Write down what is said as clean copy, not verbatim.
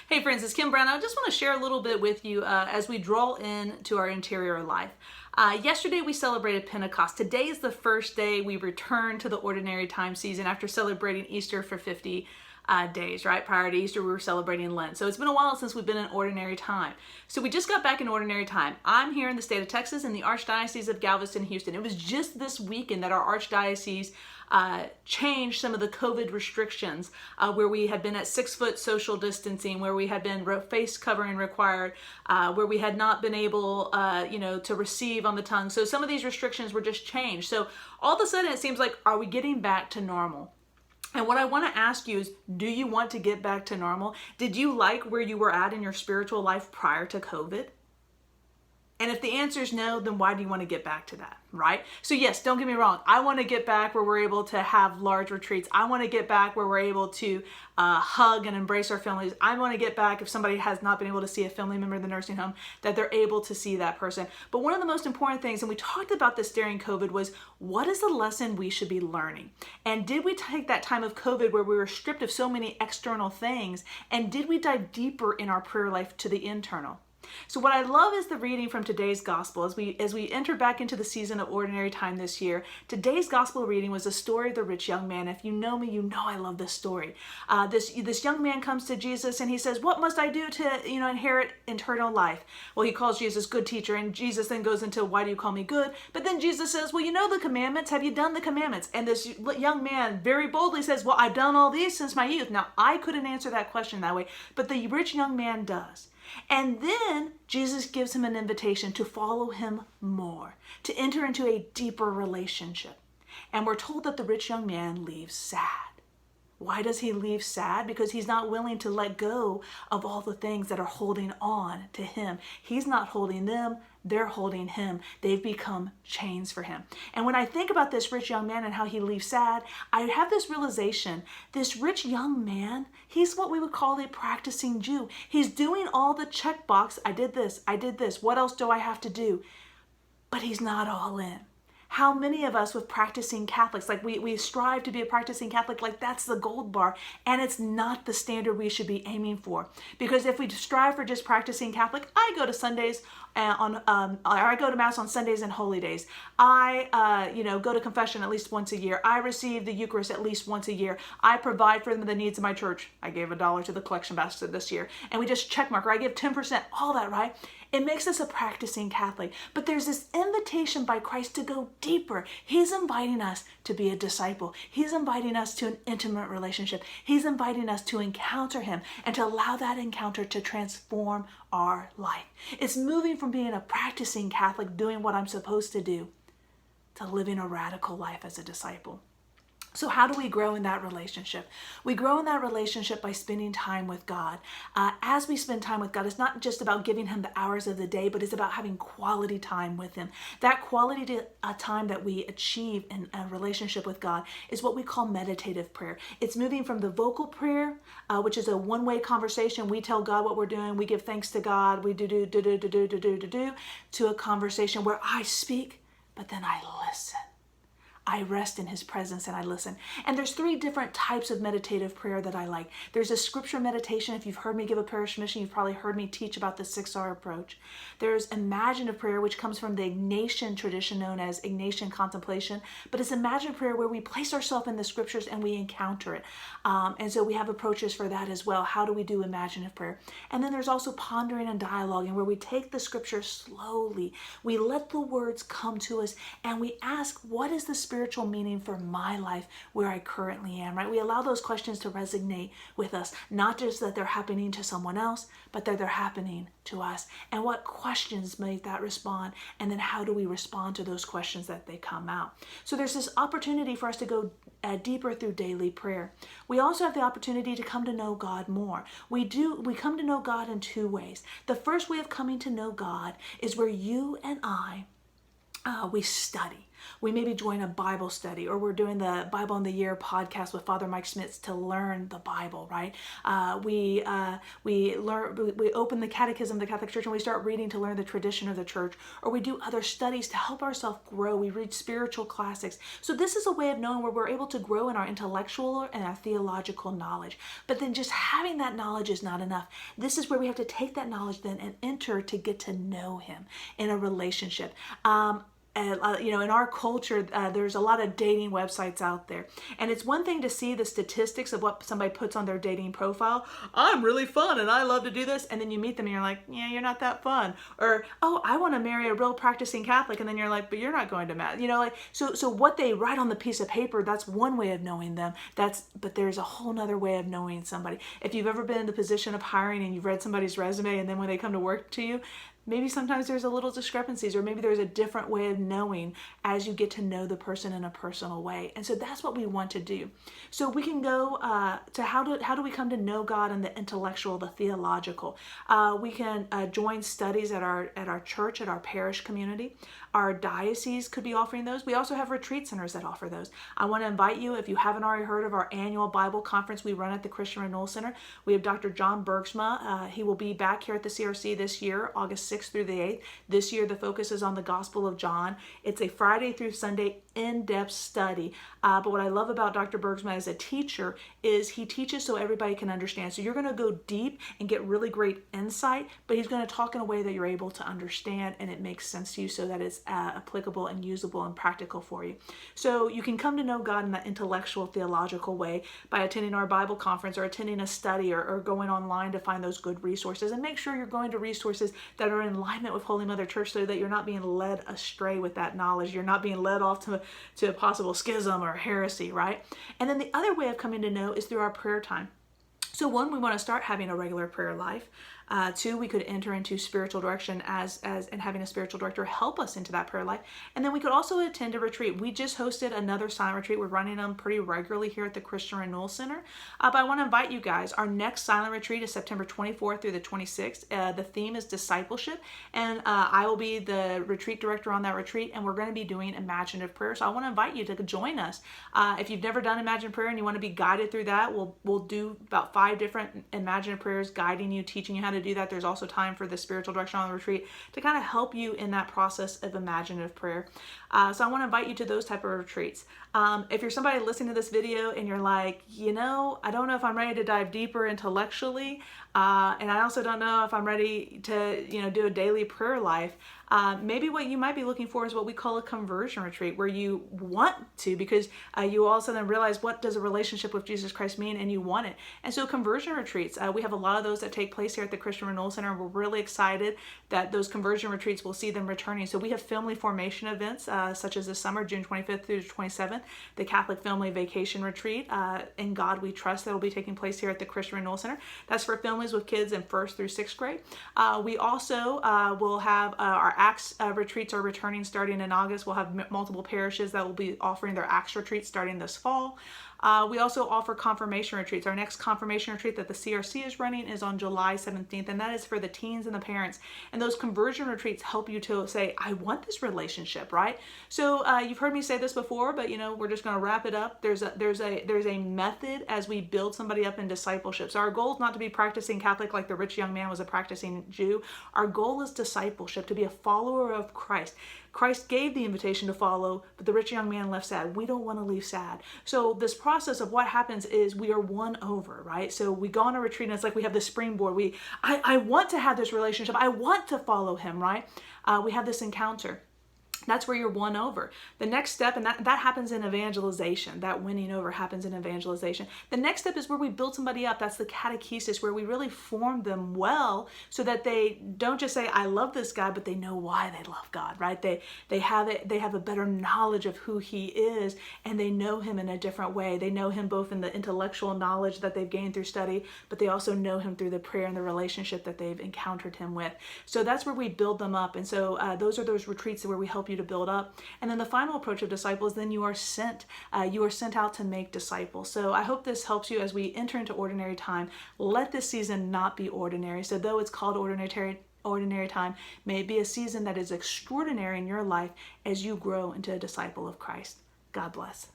Hey friends, it's Kim Brown. I just want to share a little bit with you as we draw into our interior life. Yesterday we celebrated Pentecost. Today is the first day we return to the ordinary time season after celebrating Easter for 50 days, right? Prior to Easter we were celebrating Lent. So it's been a while since we've been in ordinary time. So we just got back in ordinary time. I'm here in the state of Texas in the Archdiocese of Galveston, Houston. It was just this weekend that our Archdiocese changed some of the COVID restrictions where we had been at 6-foot social distancing, where we had been face covering required, where we had not been able, to receive on the tongue. So some of these restrictions were just changed. So all of a sudden it seems like, are we getting back to normal? And what I want to ask you is, do you want to get back to normal? Did you like where you were at in your spiritual life prior to COVID? And if the answer is no, then why do you want to get back to that, right? So yes, don't get me wrong. I want to get back where we're able to have large retreats. I want to get back where we're able to hug and embrace our families. I want to get back if somebody has not been able to see a family member in the nursing home, that they're able to see that person. But one of the most important things, and we talked about this during COVID, was what is the lesson we should be learning? And did we take that time of COVID where we were stripped of so many external things, and did we dive deeper in our prayer life to the internal? So what I love is the reading from today's gospel. As we enter back into the season of ordinary time this year, today's gospel reading was the story of the rich young man. If you know me, you know I love this story. This young man comes to Jesus and he says, "What must I do to inherit eternal life?" Well, he calls Jesus good teacher, and Jesus then goes into, "Why do you call me good?" But then Jesus says, "Well, you know the commandments. Have you done the commandments?" And this young man very boldly says, "Well, I've done all these since my youth." Now, I couldn't answer that question that way, but the rich young man does. And then Jesus gives him an invitation to follow him more, to enter into a deeper relationship. And we're told that the rich young man leaves sad. Why does he leave sad? Because he's not willing to let go of all the things that are holding on to him. He's not holding them, they're holding him. They've become chains for him. And when I think about this rich young man and how he leaves sad, I have this realization. This rich young man, he's what we would call a practicing Jew. He's doing all the checkbox. I did this. What else do I have to do? But he's not all in. How many of us with practicing Catholics, like we strive to be a practicing Catholic, like that's the gold bar, and it's not the standard we should be aiming for. Because if we strive for just practicing Catholic, I go to Sundays I go to Mass on Sundays and holy days. I go to confession at least once a year. I receive the Eucharist at least once a year. I provide for the needs of my church. I gave $1 to the collection basket this year, and we just check mark, or I give 10%, all that, right? It makes us a practicing Catholic. But there's this invitation by Christ to go deeper. He's inviting us to be a disciple. He's inviting us to an intimate relationship. He's inviting us to encounter him and to allow that encounter to transform our life. It's moving from being a practicing Catholic, doing what I'm supposed to do, to living a radical life as a disciple. So how do we grow in that relationship? We grow in that relationship by spending time with God. As we spend time with God, it's not just about giving him the hours of the day, but it's about having quality time with him. That quality time that we achieve in a relationship with God is what we call meditative prayer. It's moving from the vocal prayer, which is a one-way conversation. We tell God what we're doing. We give thanks to God. We do, to a conversation where I speak, but then I listen. I rest in his presence and I listen. And there's 3 different types of meditative prayer that I like. There's a scripture meditation. If you've heard me give a parish mission, you've probably heard me teach about the 6R approach. There's imaginative prayer, which comes from the Ignatian tradition known as Ignatian contemplation. But it's imaginative prayer where we place ourselves in the scriptures and we encounter it. And so we have approaches for that as well. How do we do imaginative prayer? And then there's also pondering and dialoguing, where we take the scriptures slowly. We let the words come to us and we ask, what is the spiritual meaning for my life where I currently am, right? We allow those questions to resonate with us, not just that they're happening to someone else, but that they're happening to us. And what questions make that respond? And then how do we respond to those questions that they come out? So there's this opportunity for us to go deeper through daily prayer. We also have the opportunity to come to know God more. We come to know God in 2 ways. The first way of coming to know God is where you and I, we study. We maybe join a Bible study, or we're doing the Bible in the Year podcast with Father Mike Schmitz to learn the Bible, right? We open the Catechism of the Catholic Church and we start reading to learn the tradition of the church, or we do other studies to help ourselves grow. We read spiritual classics. So this is a way of knowing where we're able to grow in our intellectual and our theological knowledge. But then just having that knowledge is not enough. This is where we have to take that knowledge then and enter to get to know him in a relationship. In our culture, there's a lot of dating websites out there. And it's one thing to see the statistics of what somebody puts on their dating profile. I'm really fun and I love to do this. And then you meet them and you're like, yeah, you're not that fun. Or, oh, I want to marry a real practicing Catholic. And then you're like, but you're not going to mass. So what they write on the piece of paper, that's one way of knowing them. But there's a whole nother way of knowing somebody. If you've ever been in the position of hiring and you've read somebody's resume and then when they come to work to you, maybe sometimes there's a little discrepancies, or maybe there's a different way of knowing as you get to know the person in a personal way. And so that's what we want to do. So we can go to how do we come to know God in the intellectual, the theological. We can join studies at our church, at our parish community. Our diocese could be offering those. We also have retreat centers that offer those. I want to invite you, if you haven't already heard of our annual Bible conference we run at the Christian Renewal Center. We have Dr. John Bergsma. He will be back here at the CRC this year, August 6th through the 8th. This year, the focus is on the Gospel of John. It's a Friday through Sunday in-depth study. But what I love about Dr. Bergsma as a teacher is he teaches so everybody can understand. So you're going to go deep and get really great insight, but he's going to talk in a way that you're able to understand and it makes sense to you so that it's applicable and usable and practical for you. So you can come to know God in that intellectual, theological way by attending our Bible conference or attending a study or going online to find those good resources. And make sure you're going to resources that are in alignment with Holy Mother Church so that you're not being led astray with that knowledge. You're not being led off to a possible schism or heresy, right? And then the other way of coming to know is through our prayer time. So one, we want to start having a regular prayer life. Two, we could enter into spiritual direction and having a spiritual director help us into that prayer life. And then we could also attend a retreat. We just hosted another silent retreat. We're running them pretty regularly here at the Christian Renewal Center. But I want to invite you guys. Our next silent retreat is September 24th through the 26th. The theme is discipleship. And I will be the retreat director on that retreat. And we're going to be doing imaginative prayer. So I want to invite you to join us. If you've never done imaginative prayer and you want to be guided through that, we'll do about 5 different imaginative prayers, guiding you, teaching you how to do that. There's also time for the spiritual direction on the retreat to kind of help you in that process of imaginative prayer. So I want to invite you to those type of retreats. If you're somebody listening to this video and you're like, I don't know if I'm ready to dive deeper intellectually, and I also don't know if I'm ready to, do a daily prayer life. Maybe what you might be looking for is what we call a conversion retreat, where you want to, because you all of a sudden realize, what does a relationship with Jesus Christ mean, and you want it. And so conversion retreats, we have a lot of those that take place here at the Christian Renewal Center. We're really excited that those conversion retreats, will see them returning. So we have family formation events, such as this summer, June 25th through 27th, the Catholic Family Vacation Retreat, In God We Trust, that will be taking place here at the Christian Renewal Center. That's for families with kids in 1st through 6th grade. We also will have our Acts retreats are returning starting in August. We'll have multiple parishes that will be offering their Acts retreats starting this fall. We also offer confirmation retreats. Our next confirmation retreat that the CRC is running is on July 17th, and that is for the teens and the parents. And those conversion retreats help you to say, I want this relationship, right? So you've heard me say this before, but we're just going to wrap it up. There's a method as we build somebody up in discipleship. So our goal is not to be practicing Catholic like the rich young man was a practicing Jew. Our goal is discipleship, to be a follower of Christ. Christ gave the invitation to follow, but the rich young man left sad. We don't want to leave sad. So this process of what happens is we are won over, right? So we go on a retreat and it's like we have this springboard. I want to have this relationship. I want to follow him, right? We have this encounter. That's where you're won over. The next step, and that happens in evangelization, that winning over happens in evangelization. The next step is where we build somebody up. That's the catechesis, where we really form them well so that they don't just say, I love this guy, but they know why they love God, right? They have a better knowledge of who he is, and they know him in a different way. They know him both in the intellectual knowledge that they've gained through study, but they also know him through the prayer and the relationship that they've encountered him with. So that's where we build them up. And so those are those retreats where we help you to build up. And then the final approach of disciples, then you are sent out to make disciples. So I hope this helps you as we enter into ordinary time. Let this season not be ordinary. So though it's called ordinary time. May it be a season that is extraordinary in your life as you grow into a disciple of Christ. God bless.